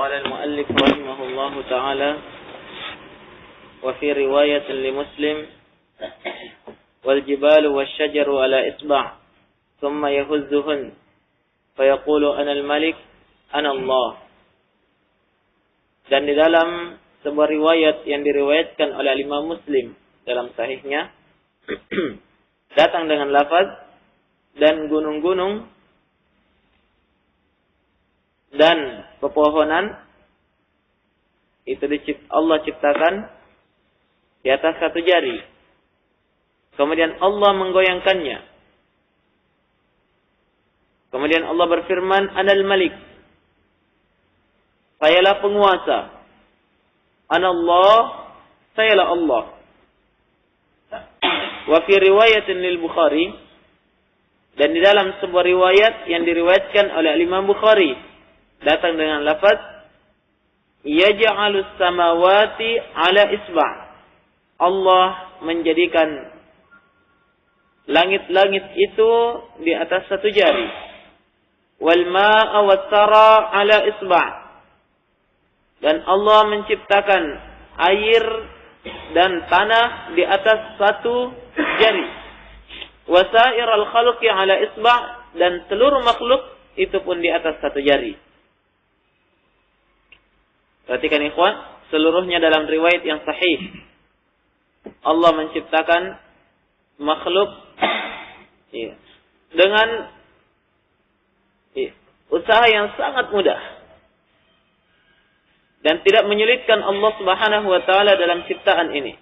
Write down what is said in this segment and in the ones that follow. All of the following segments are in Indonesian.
قال المؤلف رحمه الله تعالى وفي رواية لمسلم والجبال والشجر على إصبع ثم يهزهن فيقول أنا الملك أنا الله. Dan di dalam sebuah riwayat yang diriwayatkan oleh Imam Muslim dalam sahihnya datang dengan lafaz dan gunung-gunung dan pepohonan itu Allah ciptakan di atas satu jari. Kemudian Allah menggoyangkannya. Kemudian Allah berfirman, Anal Malik. Sayalah penguasa. Anallah, sayalah Allah. Wa fi riwayatin lil Bukhari, dan di dalam sebuah riwayat yang diriwayatkan oleh Imam Bukhari datang dengan lafaz yaj'alus samawati ala isba'. Allah menjadikan langit-langit itu di atas satu jari. Wal ma'a was-sara ala isba'. Dan Allah menciptakan air dan tanah di atas satu jari. Wasairal khalqi ala isba', dan seluruh makhluk itu pun di atas satu jari. Perhatikan ikhwan, seluruhnya dalam riwayat yang sahih. Allah menciptakan makhluk dengan usaha yang sangat mudah. Dan tidak menyulitkan Allah Subhanahu wa taala dalam ciptaan ini.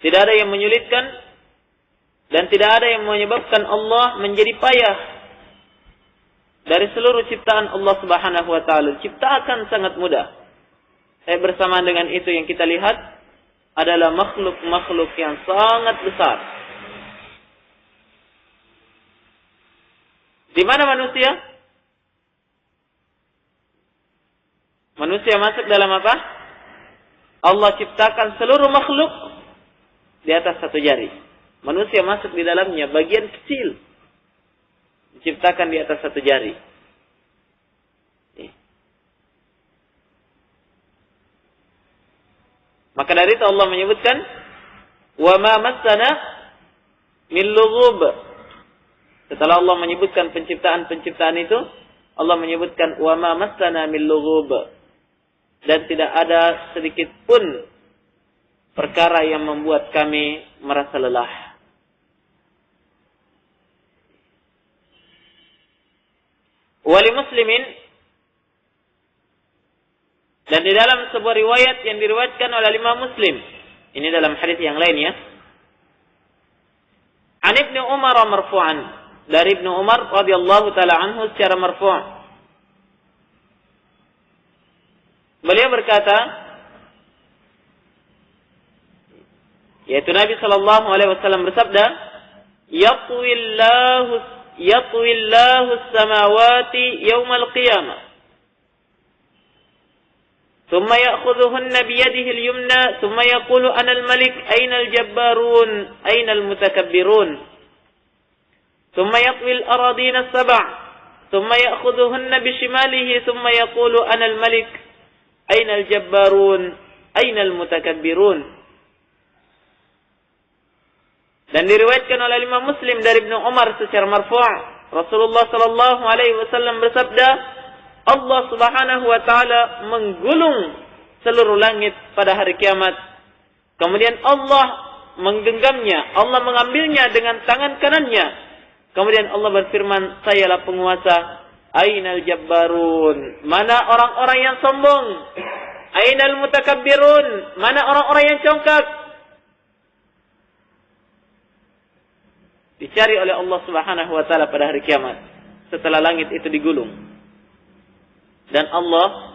Tidak ada yang menyulitkan dan tidak ada yang menyebabkan Allah menjadi payah dari seluruh ciptaan Allah Subhanahu wa taala. Ciptaan sangat mudah. Bersamaan dengan itu yang kita lihat adalah makhluk-makhluk yang sangat besar. Di mana manusia? Manusia masuk dalam apa? Allah ciptakan seluruh makhluk di atas satu jari. Manusia masuk di dalamnya bagian kecil. Diciptakan di atas satu jari. Maka dari itu Allah menyebutkan wa ma massana min lughub. Setelah Allah menyebutkan penciptaan-penciptaan itu, Allah menyebutkan wa ma massana min lughub. Dan tidak ada sedikit pun perkara yang membuat kami merasa lelah. Wali muslimin, dan di dalam sebuah riwayat yang diriwayatkan oleh Imam Muslim, ini dalam hadis yang lain ya. An Ibnu Umar marfu'an, dari Ibnu Umar radhiyallahu taala anhu secara marfu'. Beliau berkata, yaitu Nabi sallallahu alaihi wasallam bersabda, yatwillahu as-samawati yaumal qiyamah. ثم يأخذهن بيده اليمنى ثم يقول أنا الملك أين الجبارون أين المتكبرون ثم يطوي الأراضين السبع ثم يأخذهن بشماله ثم يقول أنا الملك أين الجبارون أين المتكبرون. Dan diriwayatkan oleh Imam Muslim dari Ibnu Umar secara marfu', Rasulullah sallallahu alaihi wasallam bersabda, Allah Subhanahu wa taala menggulung seluruh langit pada hari kiamat. Kemudian Allah menggenggamnya, Allah mengambilnya dengan tangan kanannya. Kemudian Allah berfirman, sayalah penguasa. Ainal jabbarun, mana orang-orang yang sombong? Ainal mutakabbirun, mana orang-orang yang congkak? Dicari oleh Allah Subhanahu wa taala pada hari kiamat setelah langit itu digulung. Dan Allah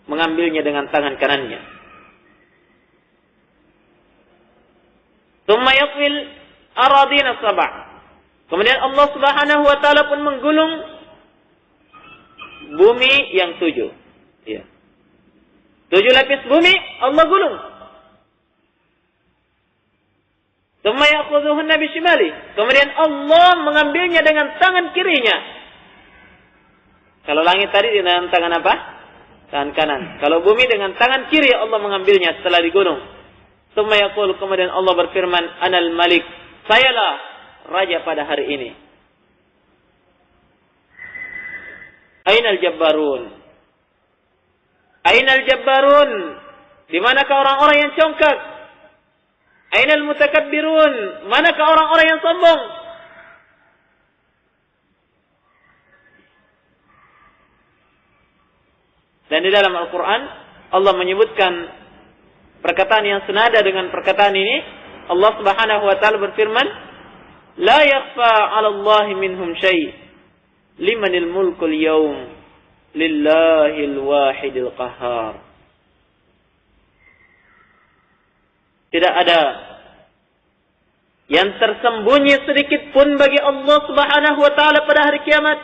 mengambilnya dengan tangan kanannya. Tsumma yatwil aradina sab'a. Kemudian Allah Subhanahu wa taala pun menggulung bumi yang 7. Ya. 7 lapis bumi Allah gulung. Tsumma ya'khudhuhunna bishimali. Kemudian Allah mengambilnya dengan tangan kirinya. Kalau langit tadi dengan tangan apa? Tangan kanan. Kalau bumi dengan tangan kiri Allah mengambilnya setelah di gunung. Tsumma yaqul, kemudian Allah berfirman, Anal Malik, sayalah raja pada hari ini. Ainal Jabbarun? Ainal Jabbarun? Di manakah orang-orang yang congkak? Ainal Mutakabbirun? Manakah orang-orang yang sombong? Dan di dalam Al-Quran Allah menyebutkan perkataan yang senada dengan perkataan ini. Allah Subhanahu wa taala berfirman, La yakhfa 'ala Allahi minhum syai', limanil mulkul yawm, lillahil wahidil qahhar. Tidak ada yang tersembunyi sedikit pun bagi Allah Subhanahu wa taala pada hari kiamat.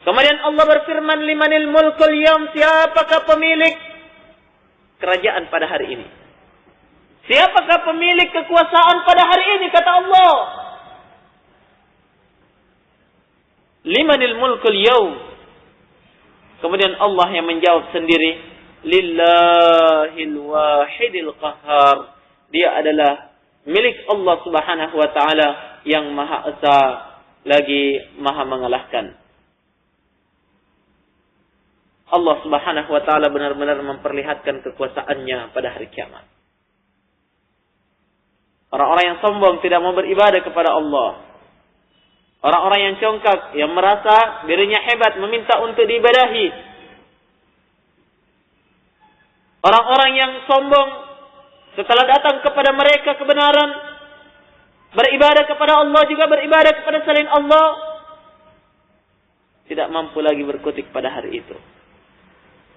Kemudian Allah berfirman, limanil mulkul yawm, siapakah pemilik kerajaan pada hari ini? Siapakah pemilik kekuasaan pada hari ini, kata Allah? Limanil mulkul yawm. Kemudian Allah yang menjawab sendiri, lillahil wahidil qahhar. Dia adalah milik Allah Subhanahu wa taala yang Maha Esa lagi Maha mengalahkan. Allah Subhanahu wa taala benar-benar memperlihatkan kekuasaannya pada hari kiamat. Orang-orang yang sombong tidak mau beribadah kepada Allah. Orang-orang yang congkak, yang merasa dirinya hebat, meminta untuk diibadahi. Orang-orang yang sombong, setelah datang kepada mereka kebenaran, beribadah kepada Allah, juga beribadah kepada selain Allah, tidak mampu lagi berkutik pada hari itu.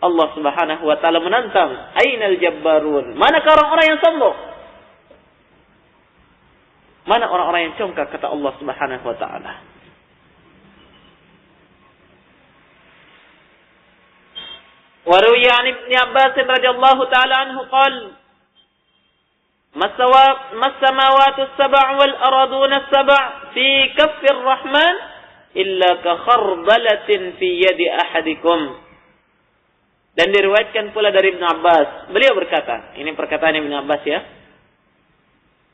Allah Subhanahu wa taala menantang, Ainal Jabbarun? Manakah orang-orang yang sombong? Mana orang-orang yang congkak, kata Allah Subhanahu wa taala. Wa ruwiya 'an Ibnu Abbas radhiyallahu taala anhu qala, Mas-samawatu as-sab'u wal araduna as-sab' fi kaffir rahman illa ka khardalatin fi yadi ahadikum. Dan diriwayatkan pula dari Ibnu Abbas. Beliau berkata, ini perkataan Ibnu Abbas ya,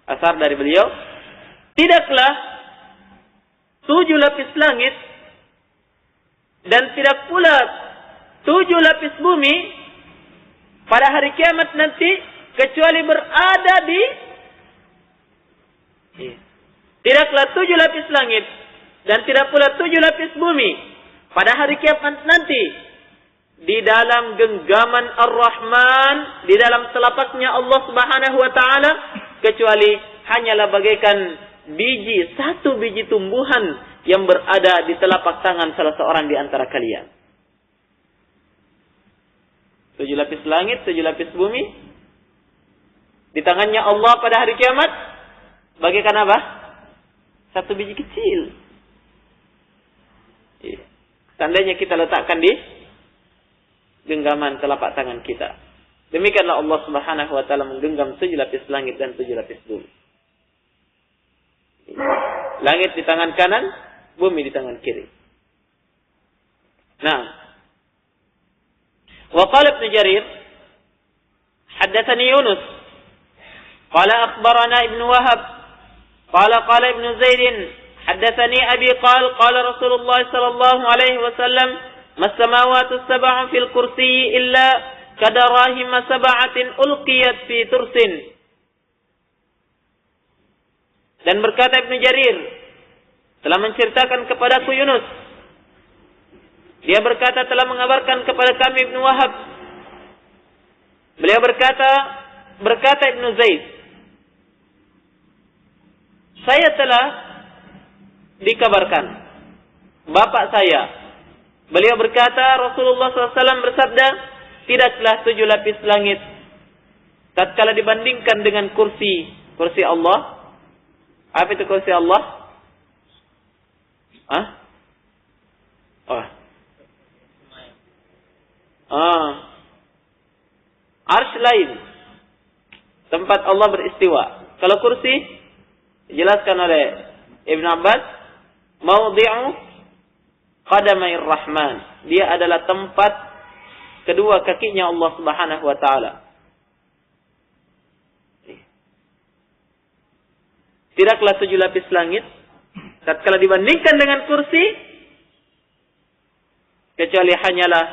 asar dari beliau, tidaklah 7 lapis langit dan tidak pula 7 lapis bumi pada hari kiamat nanti kecuali berada di tidaklah 7 lapis langit dan tidak pula 7 lapis bumi pada hari kiamat nanti di dalam genggaman Ar-Rahman, di dalam telapaknya Allah Subhanahu wa taala, kecuali hanyalah bagaikan satu biji tumbuhan yang berada di telapak tangan salah seorang di antara kalian. 7 lapis langit, 7 lapis bumi di tangannya Allah pada hari kiamat bagaikan apa? Satu biji kecil. Seandainya kita letakkan di genggaman telapak tangan kita. Demikianlah Allah Subhanahu wa taala menggenggam 7 lapis langit dan 7 lapis bumi. Langit di tangan kanan, bumi di tangan kiri. Nah, wa qala Ibnu Jarir, haddatsani Yunus, qala akhbarana Ibnu Wahab, qala Ibnu Zaid, haddatsani Abi qala Rasulullah sallallahu alaihi wasallam, Mas-samawatu as-sab'u fil kursiyyi illa kadarahim sab'atin ulqiyat fi tursin. Dan berkata Ibnu Jarir, telah menceritakan kepadaku Yunus, dia berkata telah mengabarkan kepada kami Ibnu Wahab. Beliau berkata Ibnu Zaid, saya telah dikabarkan bapak saya, beliau berkata, Rasulullah SAW bersabda, tidaklah 7 lapis langit tatkala dibandingkan dengan kursi Allah. Apa itu kursi Allah? Arsy lain. tempat Allah beristiwa. Kalau kursi dijelaskan oleh Ibn Abbas, mawdi'u qadamair rahman. Dia adalah tempat kedua kakinya Allah Subhanahu wa taala. Tidaklah 7 lapis langit tatkala dibandingkan dengan kursi kecuali hanyalah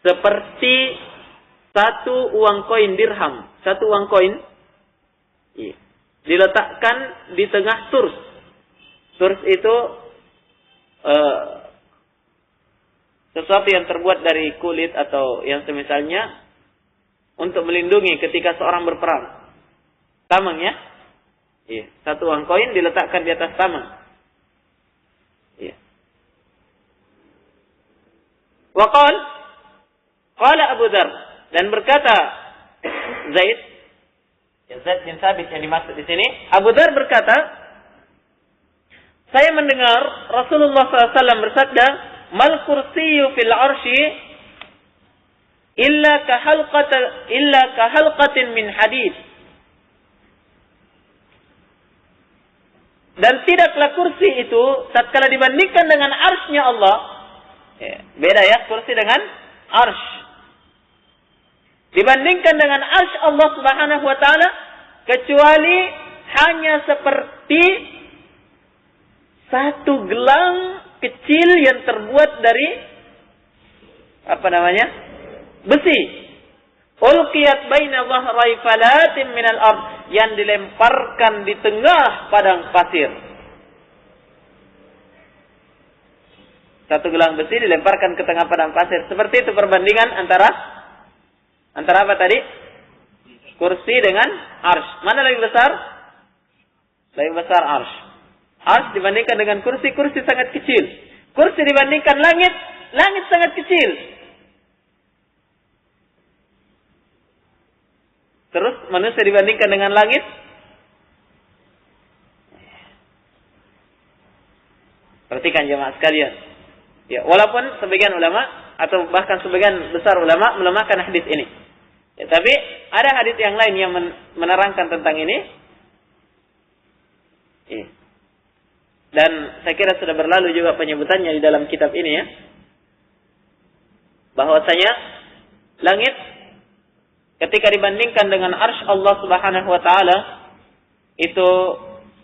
seperti satu uang koin dirham. Satu uang koin diletakkan di tengah turs. Turs itu sesuatu yang terbuat dari kulit atau yang semisalnya untuk melindungi ketika seorang berperang. Tameng ya? Iya. Satu uang koin diletakkan di atas tameng. Iya. Waqal qala Abu Dzar, dan berkata Zaid bin Thabit yang dimaksud di sini, Abu Dzar berkata, saya mendengar Rasulullah SAW bersabda, mal kursiyyu fil arsy illa ka halqatin min hadid. Dan tidaklah kursi itu tatkala dibandingkan dengan arsy-nya Allah, beda ya kursi dengan arsy. Dibandingkan dengan arsy Allah Subhanahu wa taala, kecuali hanya seperti satu gelang kecil yang terbuat dari besi. Ulqiyat baina dhahrai falatin minal ard, yang dilemparkan di tengah padang pasir. Satu gelang besi dilemparkan ke tengah padang pasir. Seperti itu perbandingan antara apa tadi? Kursi dengan arsy. Mana lebih besar? Lebih besar arsy. Arsy dibandingkan dengan kursi sangat kecil. Kursi dibandingkan langit sangat kecil. Terus manusia dibandingkan dengan langit, perhatikan jemaah sekalian. Ya, walaupun sebagian ulama atau bahkan sebagian besar ulama melemahkan hadis ini. Ya, tapi ada hadis yang lain yang menerangkan tentang ini. Ya. Dan saya kira sudah berlalu juga penyebutannya di dalam kitab ini ya. Bahwasanya langit ketika dibandingkan dengan arsy Allah Subhanahu wa taala itu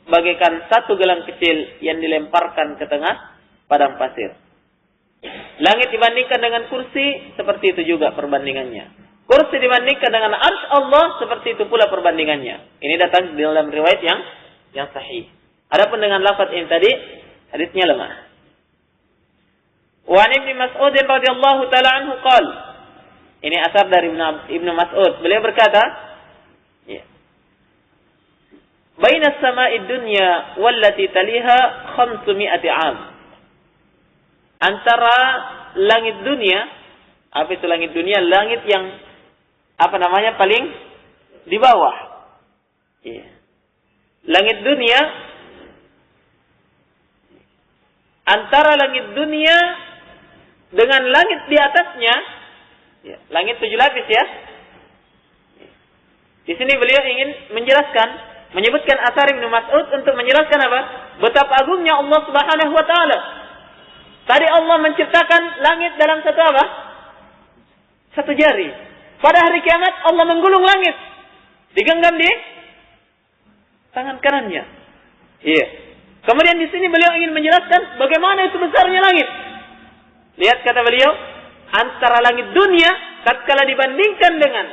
bagaikan satu gelang kecil yang dilemparkan ke tengah padang pasir. Langit dibandingkan dengan kursi seperti itu juga perbandingannya. Kursi dibandingkan dengan arsy Allah seperti itu pula perbandingannya. Ini datang di dalam riwayat yang sahih. Adapun dengan lafaz ini tadi hadisnya lemah. Wa Ibnu Mas'ud radhiyallahu taala anhu qala, ini asar dari Ibnu Mas'ud. Beliau berkata, ya, Baina as-sama'id dunya wallati taliha 500 'am. Antara langit dunia, apa itu langit dunia? Langit yang paling di bawah. Ya. Langit dunia, antara langit dunia dengan langit di atasnya, ya, langit 7 lapis ya. Di sini beliau ingin menyebutkan asar Ibnu Mas'ud untuk menjelaskan apa? Betapa agungnya Allah Subhanahu wa taala. Tadi Allah menciptakan langit dalam satu apa? Satu jari. Pada hari kiamat Allah menggulung langit, digenggam di tangan kanannya. Iya. Kemudian di sini beliau ingin menjelaskan bagaimana itu besarnya langit. Lihat kata beliau, antara langit dunia tatkala dibandingkan dengan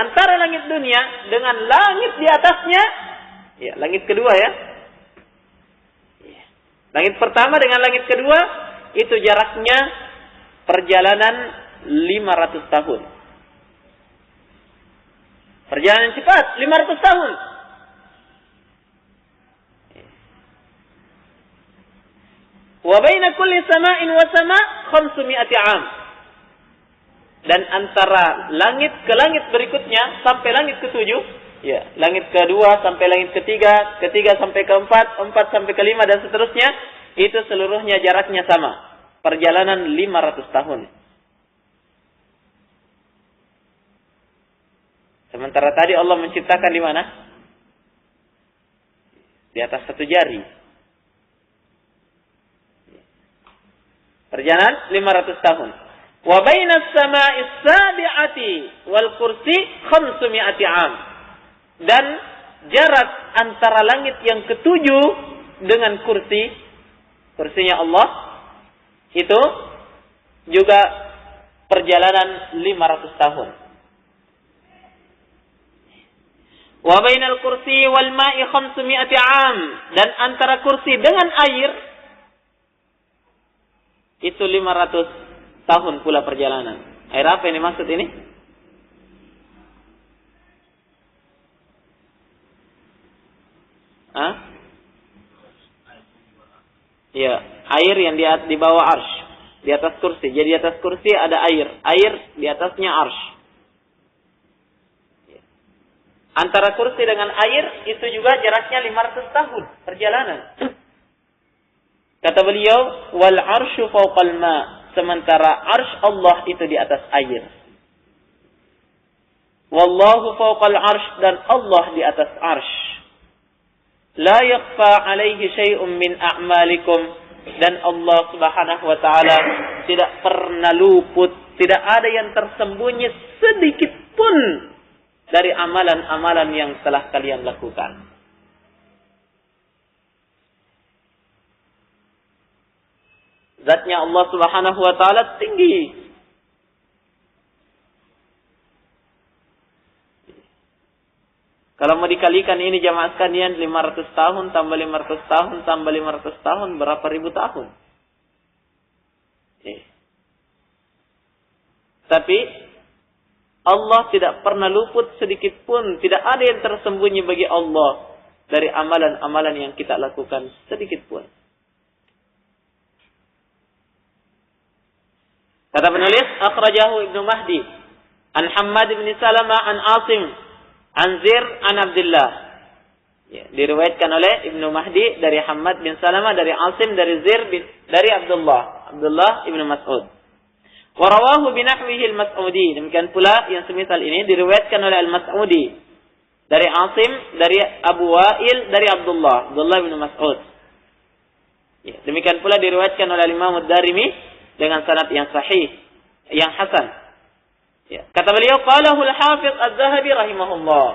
antara langit dunia dengan langit di atasnya, ya, langit kedua ya. Langit pertama dengan langit kedua itu jaraknya perjalanan 500 tahun. Perjalanan cepat 500 tahun. Wa baina kulli sama'in wa sama' 500 'am. Dan antara langit ke langit berikutnya sampai langit ke-7, ya, langit kedua sampai langit ketiga, ketiga sampai keempat, empat sampai kelima dan seterusnya, itu seluruhnya jaraknya sama. Perjalanan 500 tahun. Sementara tadi Allah menciptakan di mana? Di atas satu jari. Perjalanan 500 tahun. Wa bainas sama'is sabi'ati wal kursi 500 'am. Dan jarak antara langit yang ketujuh dengan kursinya Allah itu juga perjalanan 500 tahun. Wa bainal kursi wal ma'i 500 'am, dan antara kursi dengan air itu 500 tahun pula perjalanan. Air apa yang dimaksud ini? Ya, air yang di bawah arsy, di atas kursi. Jadi di atas kursi ada air, di atasnya arsy. Antara kursi dengan air itu juga jaraknya 500 tahun perjalanan. Kata beliau, wal arsyu fawqal ma, sementara arsy Allah itu di atas air. Wallahu fawqal arsy, dan Allah di atas arsy. La yakhfa alaihi syai'un min a'malikum, dan Allah Subhanahu wa taala tidak pernah luput, tidak ada yang tersembunyi sedikit pun dari amalan-amalan yang telah kalian lakukan. Zatnya Allah Subhanahu wa taala tinggi. Kalau mau dikalikan ini jamaah sekalian, 500 tahun tambah 500 tahun tambah 500 tahun, berapa ribu tahun? Tapi Allah tidak pernah luput sedikit pun, tidak ada yang tersembunyi bagi Allah dari amalan-amalan yang kita lakukan sedikit pun. Kata penulis, akhrajahu Ibnu Mahdi an Hammad bin Salamah an Asim an Zir an Abdullah. Ya, diriwayatkan oleh Ibnu Mahdi dari Hammad bin Salamah, dari Asim, dari Zir dari Abdullah Ibnu Mas'ud. Wa rawahu binahwihi al-Mas'udi. Demikian pula yang semisal ini diriwayatkan oleh Al-Mas'udi dari Asim, dari Abu Wa'il, dari Abdullah bin Mas'ud. Ya, demikian pula diriwayatkan oleh Imam Ad-Darimi dengan sanad yang sahih, yang hasan. Ya, kata beliau, qalahu al-Hafiz Az-Zahabi rahimahullah.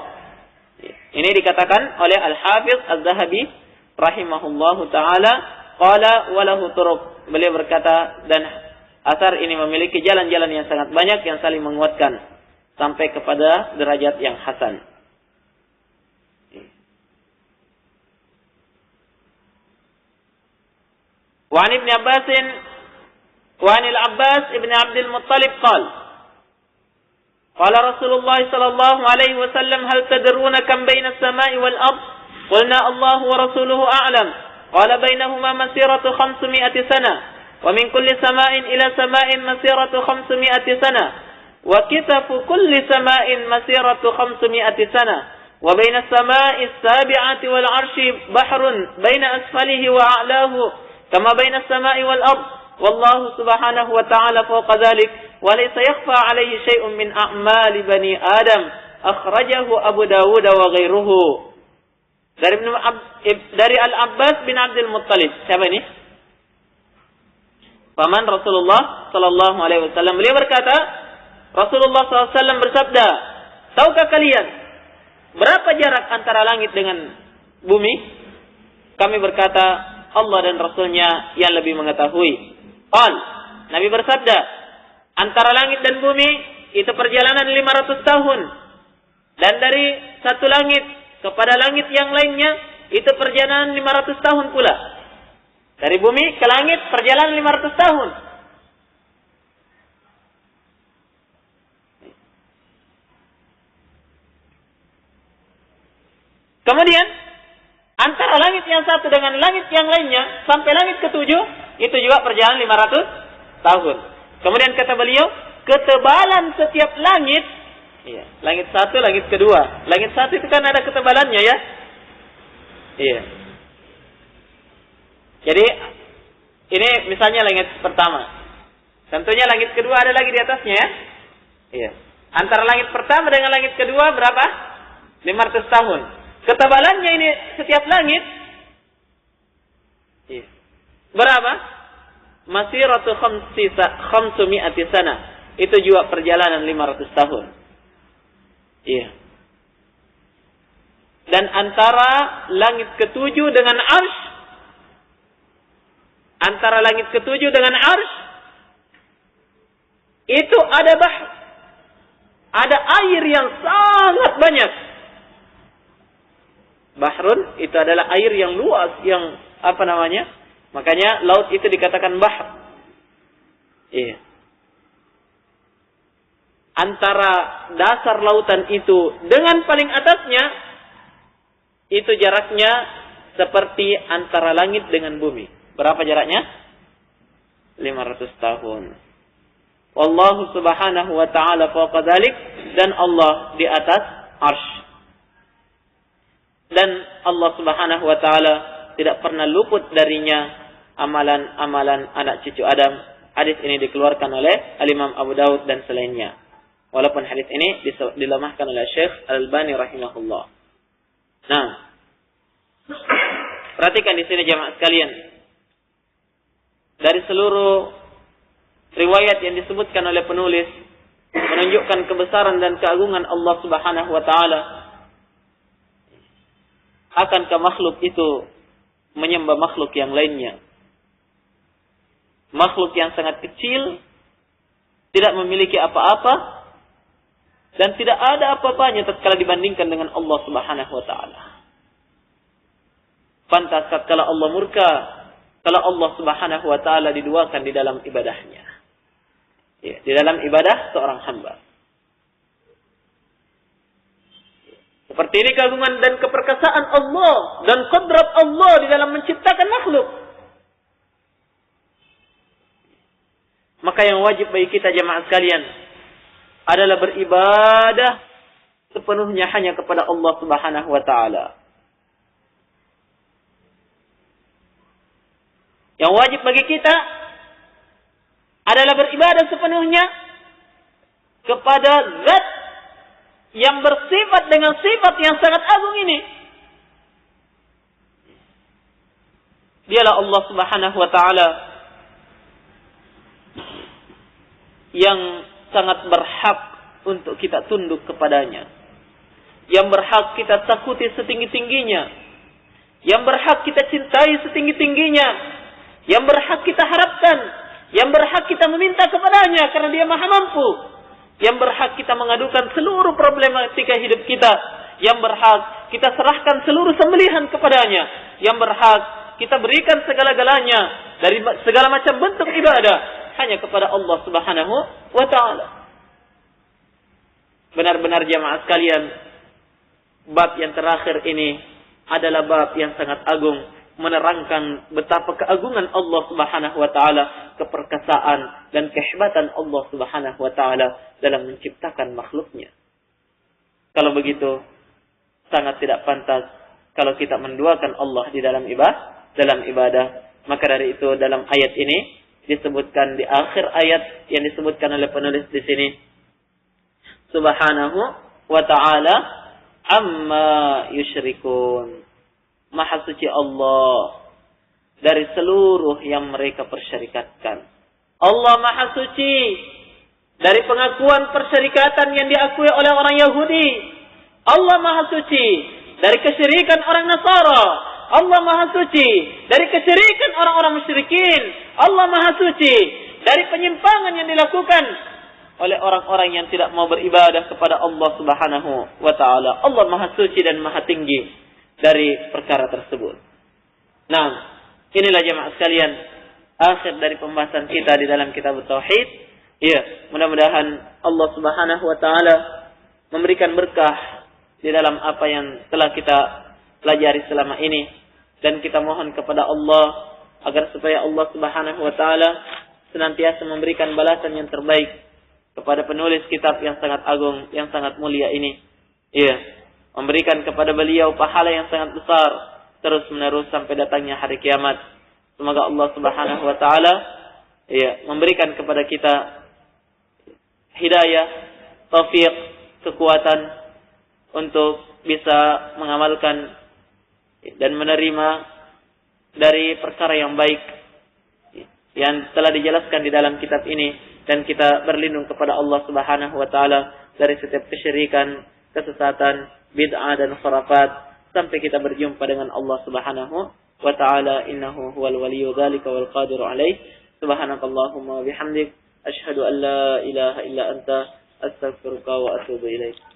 Ya, ini dikatakan oleh Al-Hafiz Az-Zahabi rahimahullahu taala, qala wa lahu turuq. Beliau berkata, dan asar ini memiliki jalan-jalan yang sangat banyak yang saling menguatkan sampai kepada derajat yang hasan. Wa an Ibnu Abbas wa an al-Abbas ibn Abdul Muttalib qala Rasulullah sallallahu alaihi wasallam, hal tadruna kam baina as-sama'i wal ard? Qulna Allah wa rasuluhu a'lam. Qala bainahuma masiratu 500 sana. ومن كل سماء إلى سماء مسيرة 500 سنة وكتف كل سماء مسيرة 500 سنة وبين السماء السابعة والعرش بحر بين أسفله وأعلاه كما بين السماء والأرض والله سبحانه وتعالى فوق ذلك وليس يخفى عليه شيء من أعمال بني آدم أخرجه أبو داود وغيره. Dari Al-Abbas bin Abdul Muttalib. Siapa ini? Paman Rasulullah sallallahu alaihi wasallam. Beliau berkata, Rasulullah sallallahu alaihi wasallam bersabda, tahukah kalian berapa jarak antara langit dengan bumi? Kami berkata, Allah dan Rasulnya yang lebih mengetahui. Nabi bersabda, antara langit dan bumi itu perjalanan 500 tahun. Dan dari satu langit kepada langit yang lainnya itu perjalanan 500 tahun pula. Dari bumi ke langit perjalanan 500 tahun. Kemudian antara langit yang satu dengan langit yang lainnya sampai langit ketujuh itu juga perjalanan 500 tahun. Kemudian kata beliau, ketebalan setiap langit, iya, langit satu, langit kedua. Langit satu itu kan ada ketebalannya ya. Iya. Jadi ini misalnya langit pertama. Tentunya langit kedua ada lagi di atasnya ya. Iya. Antara langit pertama dengan langit kedua berapa? 500 tahun. Ketebalannya ini setiap langit berapa? Masiratu khamsumi'ati sana. Itu juga perjalanan 500 tahun. Iya. Dan antara langit ketujuh dengan arsh, antara langit ketujuh dengan arsh, itu ada ada air yang sangat banyak. Bahrun itu adalah air yang luas, yang apa namanya? Makanya laut itu dikatakan bahr. Iya. Antara dasar lautan itu dengan paling atasnya, itu jaraknya seperti antara langit dengan bumi. Berapa jaraknya? 500 tahun. Wallahu subhanahu wa ta'ala fawqa dzalik, dan Allah di atas arsy. Dan Allah subhanahu wa ta'ala tidak pernah luput darinya amalan-amalan anak cucu Adam. Hadis ini dikeluarkan oleh Al-Imam Abu Daud dan selainnya. Walaupun hadis ini dilemahkan oleh Syekh Al-Albani rahimahullah. Nah, perhatikan di sini jemaah sekalian. Dari seluruh riwayat yang disebutkan oleh penulis menunjukkan kebesaran dan keagungan Allah Subhanahu wa taala. Akankah makhluk itu menyembah makhluk yang lainnya? Makhluk yang sangat kecil, tidak memiliki apa-apa, dan tidak ada apa-apanya tatkala dibandingkan dengan Allah Subhanahu wa taala. Pantas tatkala Allah murka, kalau Allah Subhanahu wa taala diduakan di dalam ibadahnya. Ya, di dalam ibadah seorang hamba. Seperti ini keagungan dan keperkasaan Allah dan qudrat Allah di dalam menciptakan makhluk. Maka yang wajib bagi kita jemaah sekalian adalah beribadah sepenuhnya hanya kepada Allah Subhanahu wa taala. Yang wajib bagi kita adalah beribadah sepenuhnya kepada Zat yang bersifat dengan sifat yang sangat agung ini. Dialah Allah Subhanahu wa taala yang sangat berhak untuk kita tunduk kepadanya. Yang berhak kita takuti setinggi-tingginya. Yang berhak kita cintai setinggi-tingginya. Yang berhak kita harapkan. Yang berhak kita meminta kepadanya karena dia maha mampu. Yang berhak kita mengadukan seluruh problematika hidup kita. Yang berhak kita serahkan seluruh sembelihan kepadanya. Yang berhak kita berikan segala-galanya dari segala macam bentuk ibadah hanya kepada Allah Subhanahu wa taala. Benar-benar jamaah sekalian, bab yang terakhir ini adalah bab yang sangat agung, menerangkan betapa keagungan Allah Subhanahu wa taala, keperkasaan dan kehebatan Allah Subhanahu wa taala dalam menciptakan makhluknya. Kalau begitu, sangat tidak pantas kalau kita menduakan Allah di dalam ibadah. Maka dari itu dalam ayat ini disebutkan di akhir ayat yang disebutkan oleh penulis di sini, Subhanahu wa ta'ala amma yusyrikun. Maha suci Allah dari seluruh yang mereka persyarikatkan. Allah maha suci dari pengakuan persyarikatan yang diakui oleh orang Yahudi. Allah maha suci dari kesyirikan orang Nasara. Allah maha suci dari kesyirikan orang-orang musyrikin. Allah maha suci dari penyimpangan yang dilakukan oleh orang-orang yang tidak mau beribadah kepada Allah Subhanahu wa ta'ala. Allah maha suci dan maha tinggi dari perkara tersebut. Nah, inilah jemaah sekalian akhir dari pembahasan kita di dalam kitab Tauhid. Ya, mudah-mudahan Allah Subhanahu wa ta'ala memberikan berkah di dalam apa yang telah kita pelajari selama ini, dan kita mohon kepada Allah agar supaya Allah Subhanahu wa taala senantiasa memberikan balasan yang terbaik kepada penulis kitab yang sangat agung, yang sangat mulia ini. Iya, memberikan kepada beliau pahala yang sangat besar terus menerus sampai datangnya hari kiamat. Semoga Allah Subhanahu wa taala memberikan kepada kita hidayah taufik, kekuatan untuk bisa mengamalkan dan menerima dari perkara yang baik yang telah dijelaskan di dalam kitab ini, dan kita berlindung kepada Allah Subhanahu wa taala dari setiap kesyirikan, kesesatan, bid'ah dan khurafat sampai kita berjumpa dengan Allah Subhanahu wa taala. Innahu huwal waliyyu dzalika wal qadiru alaih. Subhanakallahumma wa bihamdik asyhadu an la ilaha illa anta astaghfiruka wa atubu ilaik.